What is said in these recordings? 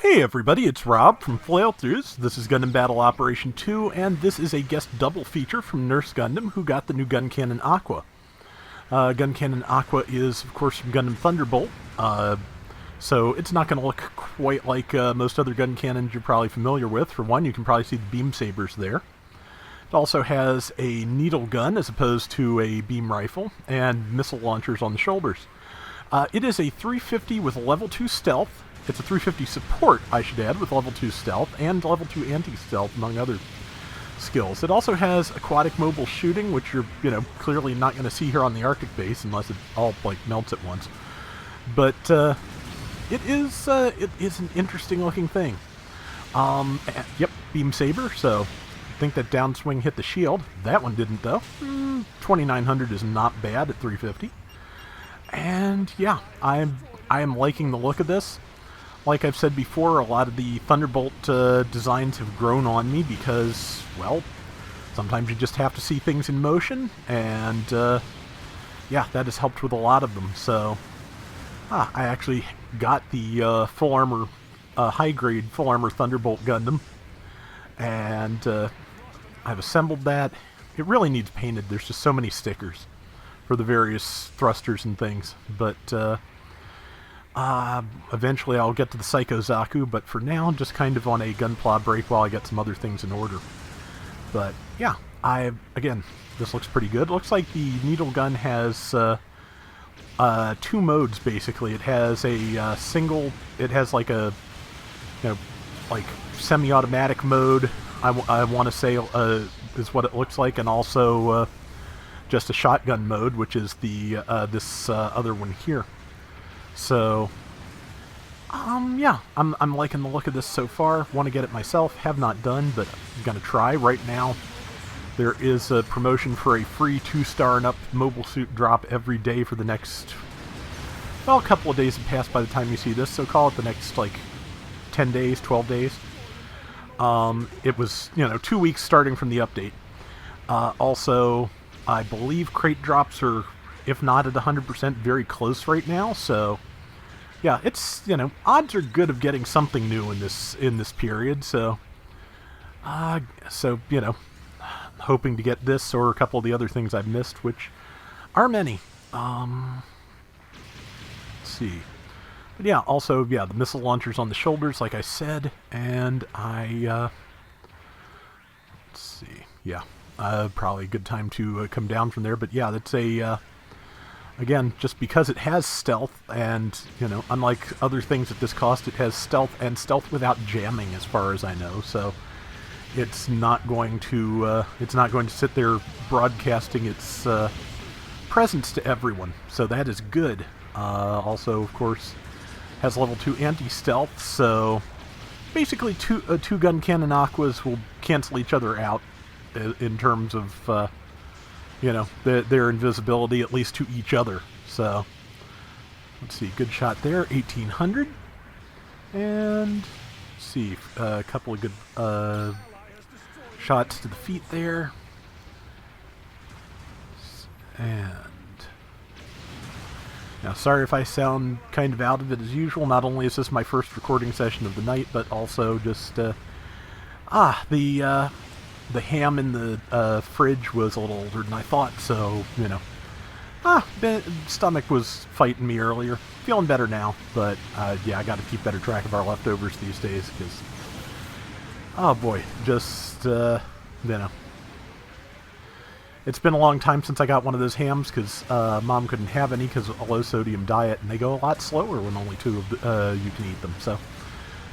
Hey everybody, it's Rob from Flailthroughs. This is Gundam Battle Operation 2, and this is a guest double feature from Nurse Gundam, who got the new Guncannon Aqua. Guncannon Aqua is, of course, from Gundam Thunderbolt, so it's not going to look quite like most other gun cannons you're probably familiar with. For one, you can probably see the beam sabers there. It also has a needle gun as opposed to a beam rifle, and missile launchers on the shoulders. It is a 350 with level 2 stealth. It's a 350 support, I should add, with level 2 stealth and level 2 anti-stealth, among other skills. It also has aquatic mobile shooting, which you're, clearly not going to see here on the Arctic base unless it all, melts at once. But it is an interesting looking thing. Yep, beam saber, so I think that downswing hit the shield. That one didn't, though. 2900 is not bad at 350. And yeah, I am liking the look of this. Like I've said before, a lot of the Thunderbolt designs have grown on me because, well, sometimes you just have to see things in motion, and yeah, that has helped with a lot of them. So, I actually got the full armor, high-grade full armor Thunderbolt Gundam, and I've assembled that. It really needs painted. There's just so many stickers for the various thrusters and things, but eventually I'll get to the Psycho Zaku, but for now I'm just kind of on a gunpla break while I get some other things in order. But yeah, again, this looks pretty good. Looks like the needle gun has two modes basically. It has a single, it has like a, like semi-automatic mode, I want to say is what it looks like, and also just a shotgun mode, which is the this other one here. So, yeah, I'm liking the look of this so far. Want to get it myself. Have not done, but I'm going to try. Right now, there is a promotion for a free 2-star and up mobile suit drop every day for the next, well, a couple of days have passed by the time you see this, so call it the next, 10 days, 12 days. It was, 2 weeks starting from the update. Also, I believe crate drops are, if not at 100%, very close right now, so yeah, it's, odds are good of getting something new in this period, so hoping to get this or a couple of the other things I've missed, which are many. Let's see. But yeah, also, yeah, the missile launchers on the shoulders, like I said, and let's see, yeah, probably a good time to come down from there, but yeah, that's a, again, just because it has stealth, and, unlike other things at this cost, it has stealth, and stealth without jamming, as far as I know, so it's not going to sit there broadcasting its presence to everyone, so that is good. Also, of course, has level 2 anti-stealth, so basically two Guncannon Aquas will cancel each other out in terms of their invisibility, at least to each other. So, let's see, good shot there, 1800. And, let's see, a couple of good shots to the feet there. And, now, sorry if I sound kind of out of it as usual. Not only is this my first recording session of the night, but also just, the ham in the fridge was a little older than I thought, so, stomach was fighting me earlier. Feeling better now, but, yeah, I gotta keep better track of our leftovers these days, because, oh boy, just, it's been a long time since I got one of those hams, because Mom couldn't have any because of a low-sodium diet, and they go a lot slower when only two of you can eat them, so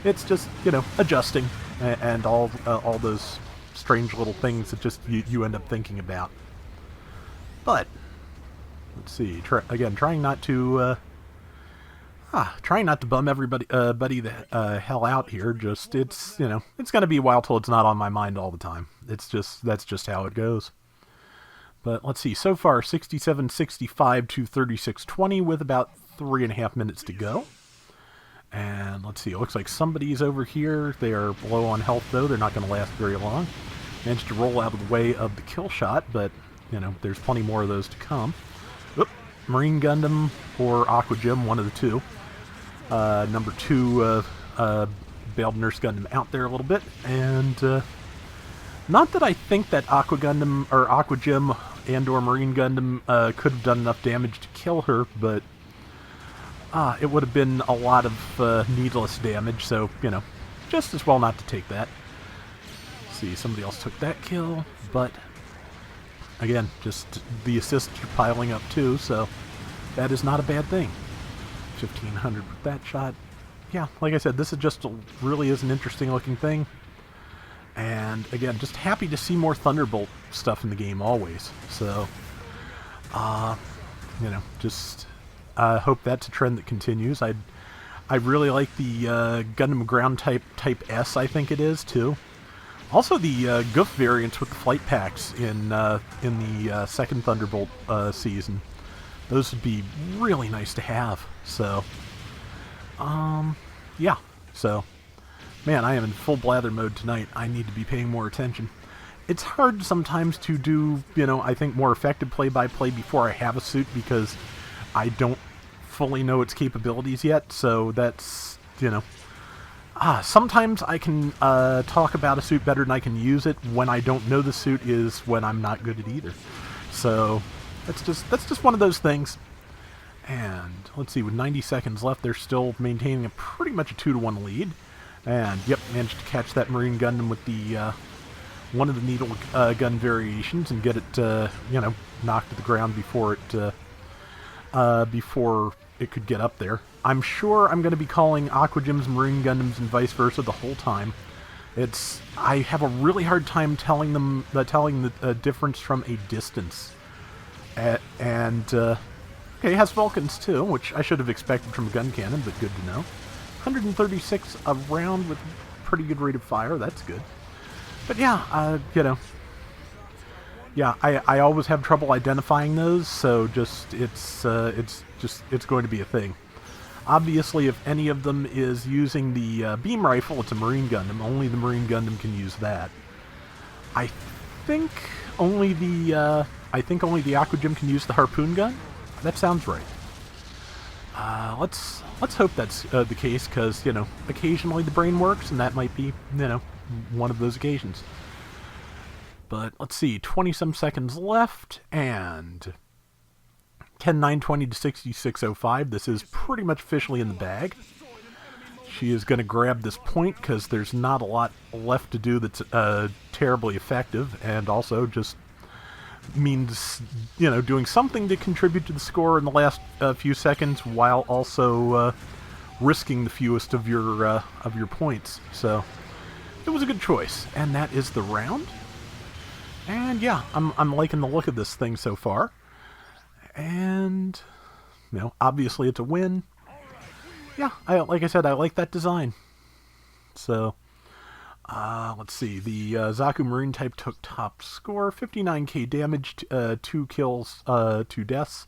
it's just, adjusting, and all those strange little things that just you end up thinking about. But let's see. Trying not to bum everybody the hell out here. Just it's gonna be a while till it's not on my mind all the time. That's just how it goes. But let's see. So far, 67.65 to 36.20 with about 3.5 minutes to go. And let's see, it looks like somebody's over here. They are low on health, though. They're not going to last very long. Managed to roll out of the way of the kill shot, but, there's plenty more of those to come. Oop, Marine Gundam or Aqua Gym, one of the two. Number 2 bailed Nurse Gundam out there a little bit, and not that I think that Aqua Gundam, or Aqua Gem, and or Marine Gundam could have done enough damage to kill her, but it would have been a lot of needless damage, so, you know, just as well not to take that. Let's see, somebody else took that kill, but again, just the assists are piling up too, so that is not a bad thing. 1500 with that shot. Yeah, like I said, this is just really is an interesting looking thing. And again, just happy to see more Thunderbolt stuff in the game always. So, you know, just hope that's a trend that continues. I really like the Gundam Ground Type S, I think it is too. Also, the Goof variants with the flight packs in the second Thunderbolt season. Those would be really nice to have. So, yeah. So, man, I am in full blather mode tonight. I need to be paying more attention. It's hard sometimes to do, you know, I think more effective play-by-play before I have a suit because I don't fully know its capabilities yet. So that's, you know, sometimes I can talk about a suit better than I can use it. When I don't know the suit is when I'm not good at either. So that's just one of those things. And let's see, with 90 seconds left, they're still maintaining a pretty much a 2-to-1 lead. And yep, managed to catch that Marine Gundam with the one of the needle gun variations and get it you know, knocked to the ground before it could get up there. I'm sure I'm going to be calling Aqua Gems Marine Gundams and vice versa the whole time. I have a really hard time telling the difference from a distance. Okay, it has Vulcans too, which I should have expected from a Guncannon, but good to know. 136 a round with pretty good rate of fire. That's good. But yeah, you know, yeah, I always have trouble identifying those, so just it's going to be a thing. Obviously, if any of them is using the beam rifle, it's a Marine Gundam. Only the Marine Gundam can use that. I think only the Aqua Gem can use the harpoon gun. That sounds right. Let's hope that's the case, because, you know, occasionally the brain works, and that might be, you know, one of those occasions. But let's see, 20-some seconds left, and 10-9-20 to 66-05. This is pretty much officially in the bag. She is going to grab this point, because there's not a lot left to do that's terribly effective, and also just means, you know, doing something to contribute to the score in the last few seconds while also risking the fewest of your points. So it was a good choice, and that is the round. And yeah, I'm liking the look of this thing so far. And, you know, obviously it's a win. Yeah, like I said, I like that design. So let's see, the Zaku Marine type took top score, 59k damage, 2 kills, 2 deaths.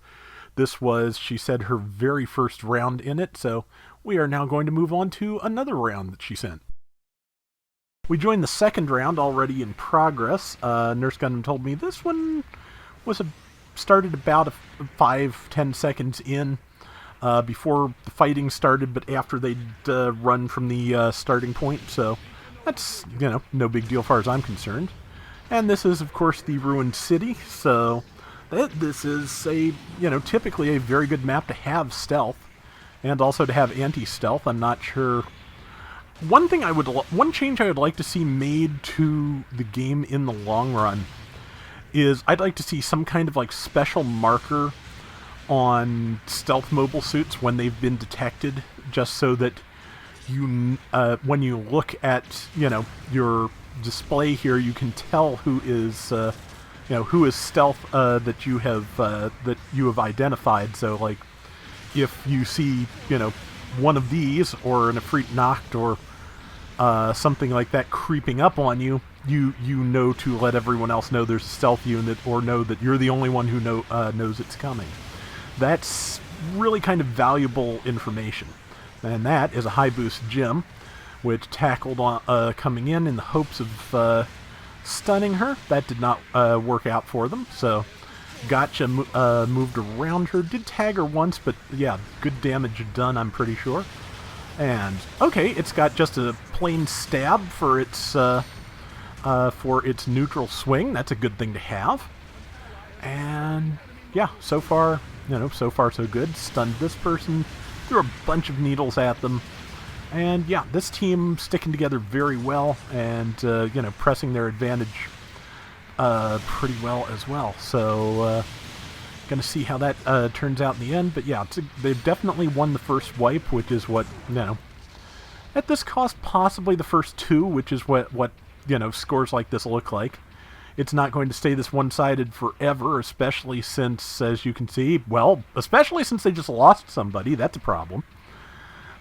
This was, she said, her very first round in it, so we are now going to move on to another round that she sent. We joined the second round already in progress. Nurse Gundam told me this one was started about 5-10 seconds in before the fighting started, but after they'd run from the starting point, so that's, you know, no big deal as far as I'm concerned. And this is, of course, the Ruined City, so this is a, you know, typically a very good map to have stealth, and also to have anti-stealth. I'm not sure. One change I would like to see made to the game in the long run is I'd like to see some kind of like special marker on stealth mobile suits when they've been detected, just so that you, when you look at, you know, your display here, you can tell who is, you know, who is stealth that you have identified. So, like, if you see, you know, one of these, or an Ifrit Nacht, or something like that creeping up on you, you know to let everyone else know there's a stealth unit, or know that you're the only one who knows it's coming. That's really kind of valuable information. And that is a high boost gem, which tackled on, coming in the hopes of stunning her. That did not work out for them, so Gotcha moved around her, did tag her once, but yeah, good damage done, I'm pretty sure. And, okay, it's got just a plain stab for its neutral swing. That's a good thing to have. And, yeah, so far, so far so good. Stunned this person, threw a bunch of needles at them. And, yeah, this team sticking together very well and, pressing their advantage pretty well as well. So, going to see how that turns out in the end. But yeah, they've definitely won the first wipe, which is what, at this cost, possibly the first two, which is what scores like this look like. It's not going to stay this one-sided forever, especially since, as you can see, especially since they just lost somebody. That's a problem.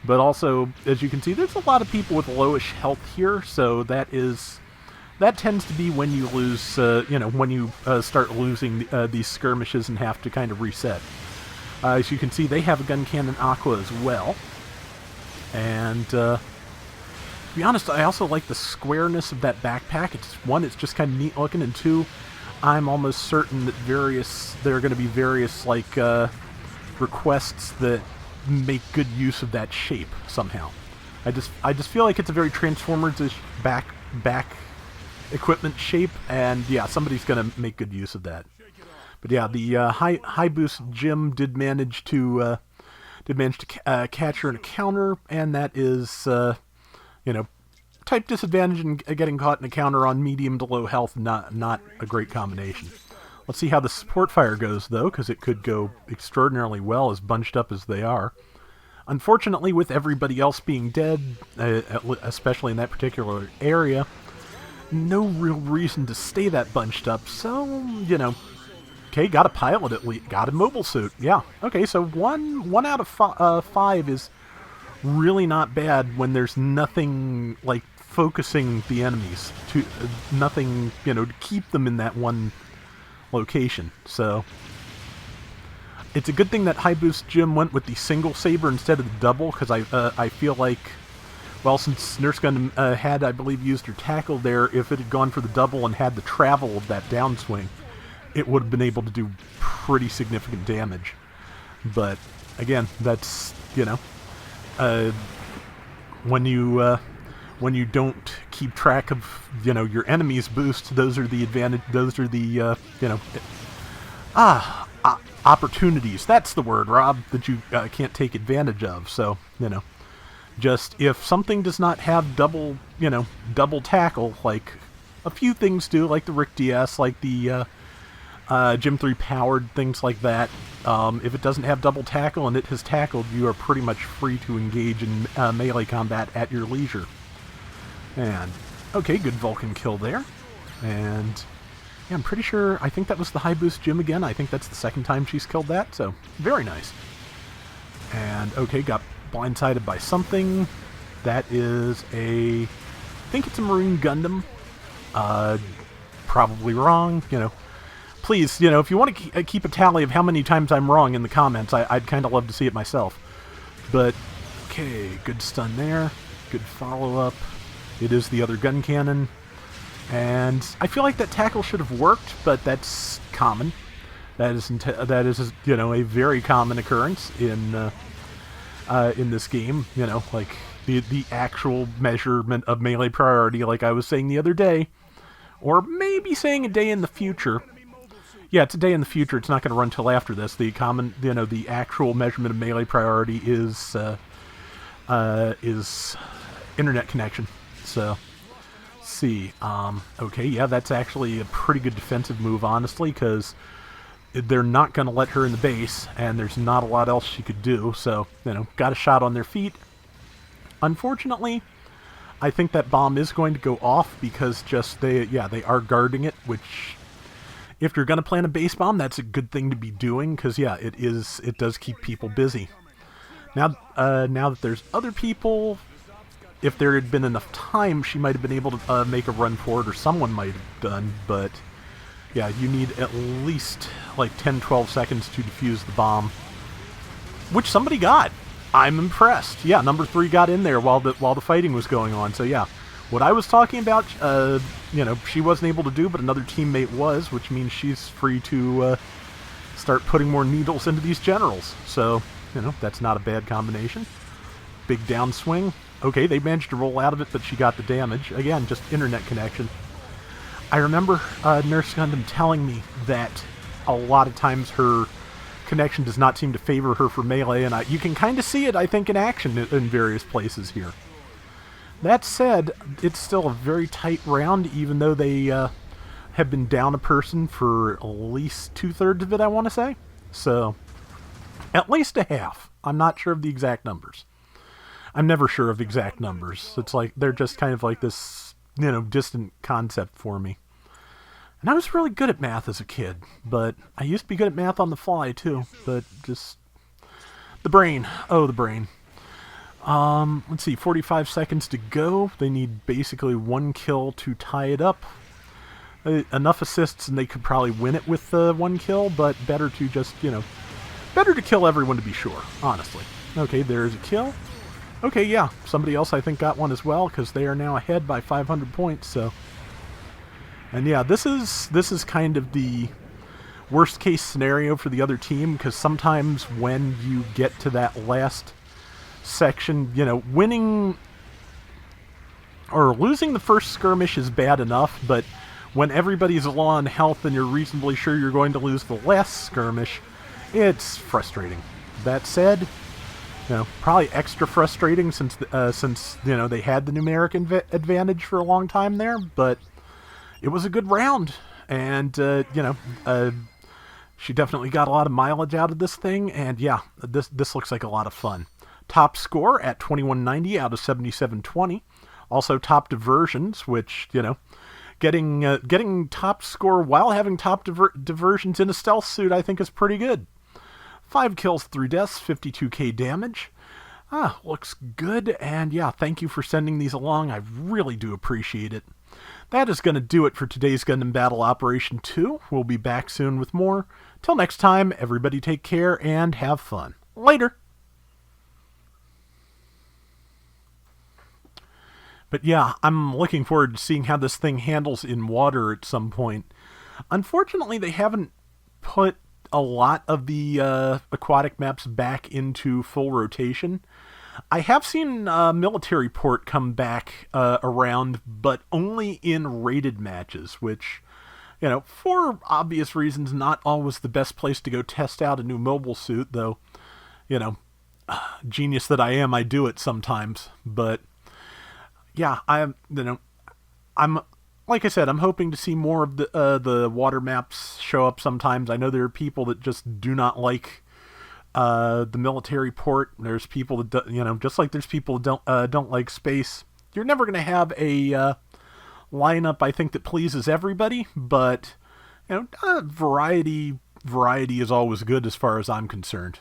But also, as you can see, there's a lot of people with lowish health here, so that tends to be when you lose, when you start losing these skirmishes and have to kind of reset. As you can see, they have a Guncannon Aqua as well. And, to be honest, I also like the squareness of that backpack. It's just kind of neat looking, and two, I'm almost certain that there are going to be various, requests that make good use of that shape somehow. I just feel like it's a very Transformers-ish back equipment shape, and yeah, somebody's gonna make good use of that. But yeah, the high boost Jim did manage to catch her in a counter, and that is type disadvantage in getting caught in a counter on medium to low health. Not a great combination. Let's see how the support fire goes though, because it could go extraordinarily well as bunched up as they are. Unfortunately, with everybody else being dead, especially in that particular area, no real reason to stay that bunched up, so, okay, got a pilot at least, got a mobile suit, yeah. Okay, so one out of five is really not bad when there's nothing, focusing the enemies, nothing, to keep them in that one location, so. It's a good thing that High Boost Jim went with the single saber instead of the double, because I feel like, well, since Nurse Gundam had, I believe, used her tackle there, if it had gone for the double and had the travel of that downswing, it would have been able to do pretty significant damage. But, again, that's, when you don't keep track of, your enemy's boost, those are the opportunities. That's the word, Rob, that you can't take advantage of. So, just if something does not have double tackle, like a few things do, like the Rick DS, like the Gym 3 powered, things like that, if it doesn't have double tackle and it has tackled, you are pretty much free to engage in melee combat at your leisure. And, okay, good Vulcan kill there. And, yeah, I'm pretty sure, I think that was the High Boost Jim again. I think that's the second time she's killed that, so very nice. And, okay, got blindsided by something. That is I think it's a Marine Gundam. Probably wrong, Please, if you want to keep a tally of how many times I'm wrong in the comments, I'd kind of love to see it myself. But, okay, good stun there. Good follow-up. It is the other Guncannon. And I feel like that tackle should have worked, but that's common. That is a very common occurrence in this game. The actual measurement of melee priority, like I was saying the other day, or maybe saying a day in the future. Yeah, it's a day in the future. It's not going to run till after this. The actual measurement of melee priority is internet connection. So. See, okay, yeah, that's actually a pretty good defensive move, honestly, because they're not going to let her in the base, and there's not a lot else she could do, so, got a shot on their feet. Unfortunately, I think that bomb is going to go off, because they are guarding it, which, if you're going to plant a base bomb, that's a good thing to be doing, because, yeah, it does keep people busy. Now that there's other people, if there had been enough time, she might have been able to make a run for it, or someone might have done, but yeah, you need at least 10-12 seconds to defuse the bomb, which somebody got. I'm impressed. Yeah, number 3 got in there while the fighting was going on, so yeah. What I was talking about, she wasn't able to do, but another teammate was, which means she's free to start putting more needles into these generals, so, that's not a bad combination. big downswing. Okay, they managed to roll out of it, but she got the damage. Again, just internet connection. I remember Nurse Gundam telling me that a lot of times her connection does not seem to favor her for melee, and you can kind of see it, I think, in action in various places here. That said, it's still a very tight round, even though they have been down a person for at least 2/3 of it, I want to say. So, at least a half. I'm not sure of the exact numbers. I'm never sure of exact numbers. It's like, they're just kind of like this, distant concept for me. And I was really good at math as a kid, but I used to be good at math on the fly, too. But just, the brain. Oh, the brain. Let's see, 45 seconds to go. They need basically 1 kill to tie it up. Enough assists and they could probably win it with 1 kill, but better to just, better to kill everyone to be sure, honestly. Okay, there's a kill. Okay, yeah, somebody else I think got one as well, because they are now ahead by 500 points, so... And yeah, this is kind of the worst case scenario for the other team, because sometimes when you get to that last section, winning or losing the first skirmish is bad enough, but when everybody's low on health and you're reasonably sure you're going to lose the last skirmish, it's frustrating. That said, probably extra frustrating since they had the numeric advantage for a long time there, but it was a good round, and she definitely got a lot of mileage out of this thing, and yeah, this looks like a lot of fun. Top score at 2190 out of 7720. Also top diversions, which, getting top score while having top diversions in a stealth suit I think is pretty good. 5 kills, 3 deaths, 52k damage. Looks good, and yeah, thank you for sending these along. I really do appreciate it. That is going to do it for today's Gundam Battle Operation 2. We'll be back soon with more. Till next time, everybody take care and have fun. Later! But yeah, I'm looking forward to seeing how this thing handles in water at some point. Unfortunately, they haven't put a lot of the aquatic maps back into full rotation. I have seen Military Port come back around, but only in rated matches, which, for obvious reasons, not always the best place to go test out a new mobile suit, though, genius that I am, I do it sometimes. But yeah, I'm like I said, I'm hoping to see more of the water maps show up sometimes. I know there are people that just do not like the Military Port. There's people that just like there's people that don't like space. You're never going to have a lineup I think that pleases everybody, but variety is always good as far as I'm concerned.